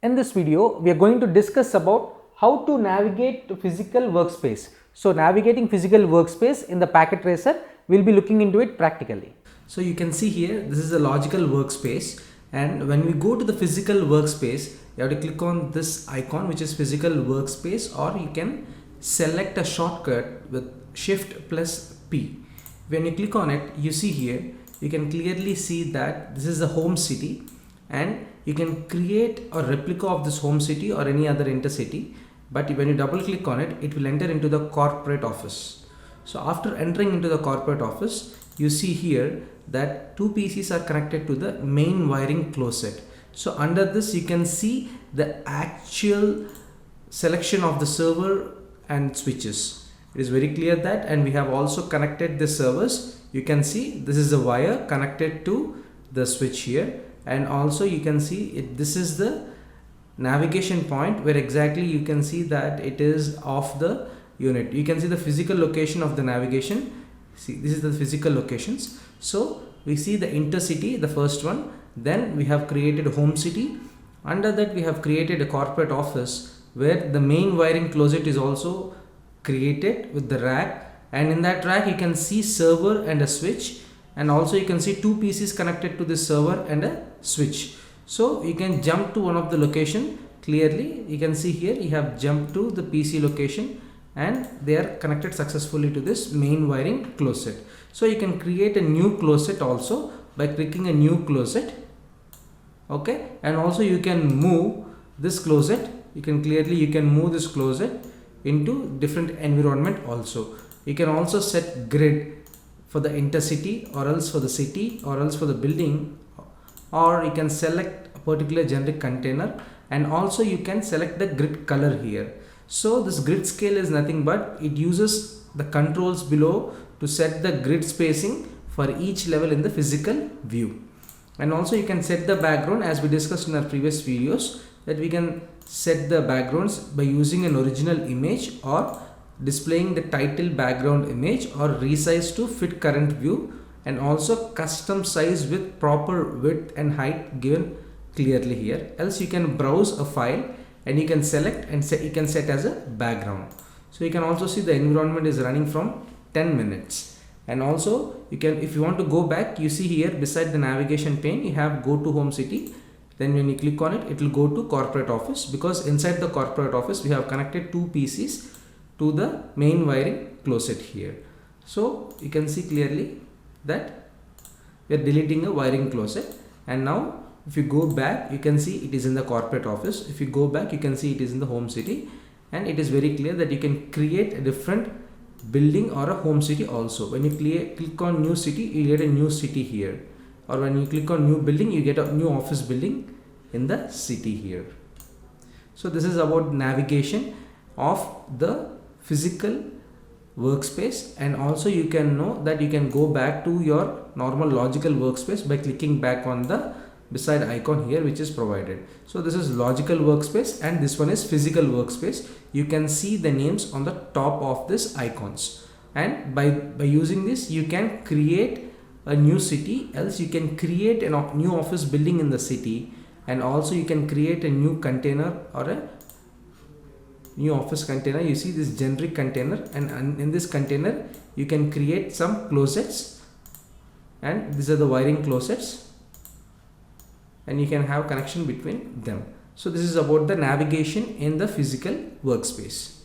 In this video, we are going to discuss about how to navigate to physical workspace. So, navigating physical workspace in the packet tracer, we will be looking into it practically. So you can see here, this is a logical workspace, and when we go to the physical workspace, you have to click on this icon which is physical workspace, or you can select a shortcut with Shift plus P. When you click on it, you see here, you can clearly see that this is the home city, and you can create a replica of this home city or any other intercity, but when you double click on it, it will enter into the corporate office. So after entering into the corporate office, you see here that two PCs are connected to the main wiring closet. So under this, you can see the actual selection of the server and switches. It is very clear that, and we have also connected the servers. You can see this is a wire connected to the switch here, and also you can see this is the navigation point where exactly you can see that it is of the unit. You can see the physical location of the navigation. See, this is the physical locations. So we see the intercity, the first one, then we have created a home city. Under that we have created a corporate office where the main wiring closet is also created with the rack, and in that rack you can see server and a switch, and also you can see two PCs connected to this server and a switch. So you can jump to one of the location. Clearly you can see here you have jumped to the PC location, and they are connected successfully to this main wiring closet. So you can create a new closet also by clicking a new closet, okay, and also you can move this closet. You can move this closet into different environment also. You can also set grid for the intercity, or else for the city, or else for the building, or you can select a particular generic container, and also you can select the grid color here. So this grid scale is nothing but it uses the controls below to set the grid spacing for each level in the physical view. And also you can set the background, as we discussed in our previous videos, that we can set the backgrounds by using an original image or displaying the title background image, or resize to fit current view, and also custom size with proper width and height given clearly here. Else you can browse a file and you can select and you can set as a background. So you can also see the environment is running from 10 minutes. And also you can, if you want to go back, you see here beside the navigation pane you have go to home city. Then when you click on it, it will go to corporate office, because inside the corporate office we have connected two PCs to the main wiring closet here. So you can see clearly that we are deleting a wiring closet, and now if you go back, you can see it is in the corporate office. If you go back, you can see it is in the home city, and it is very clear that you can create a different building or a home city also. When you click on new city, you get a new city here, or when you click on new building, you get a new office building in the city here. So this is about navigation of the physical workspace, and also you can know that you can go back to your normal logical workspace by clicking back on the beside icon here which is provided. So this is logical workspace, and this one is physical workspace. You can see the names on the top of this icons, and by using this you can create a new city, else you can create a new office building in the city, and also you can create a new container or a new office container. You see this generic container, and in this container you can create some closets, and these are the wiring closets, and you can have connection between them. So this is about the navigation in the physical workspace.